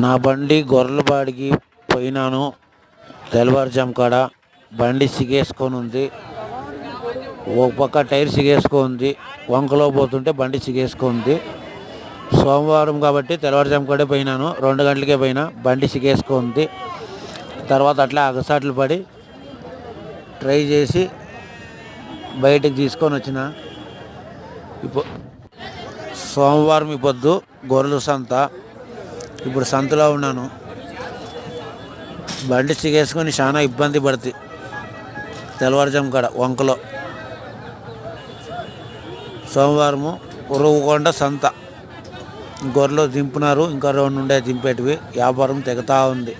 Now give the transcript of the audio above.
నా బండి గొర్రెలపాడికి పోయినాను. తెల్లవారుజాము కాడ బండి సిగేసుకొని ఉంది. ఒక పక్క టైర్ సిగేసుకుంది. వంకలో పోతుంటే బండి సిగేసుకుంది. సోమవారం కాబట్టి తెల్లవారుజాము కాడే పోయినాను. 2 గంటలకే పోయినా. బండి సిగేసుకుంది. తర్వాత అట్లా అగసాట్లు పడి ట్రై చేసి బయటకు తీసుకొని వచ్చిన. ఇప్పుడు సోమవారం ఈ పొద్దు గొర్రెల సంత. ఇప్పుడు సంతలో ఉన్నాను. బండి సిగేసుకొని చాలా ఇబ్బంది పడుతుంది. తెల్లవారుజాము కాడ వంకలో. సోమవారము ఉరవకొండ సంత. గొర్రెలు దింపున్నారు. ఇంకా 2 ఉండే దింపేటివి. వ్యాపారం తెగతా ఉంది.